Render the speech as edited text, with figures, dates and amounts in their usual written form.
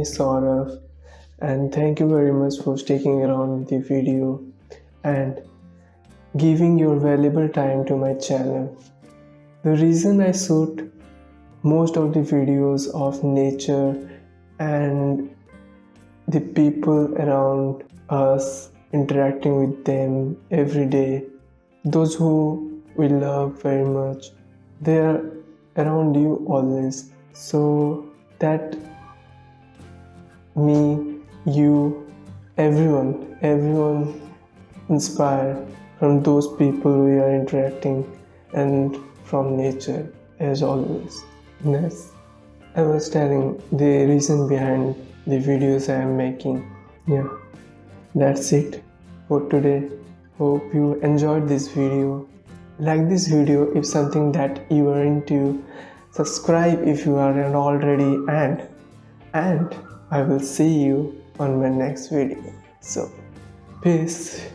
is Saurav, and thank you very much for sticking around the video and giving your valuable time to my channel. The reason I shoot most of the videos of nature and the people around us, interacting with them every day, those who we love very much, they are around you always. So that me, you, everyone inspired from those people we are interacting and from nature as always. Yes, I was telling the reason behind the videos I am making. Yeah, that's it for today. Hope you enjoyed this video. Like this video if something that you are into. Subscribe if you aren't already, and I will see you on my next video. So, peace.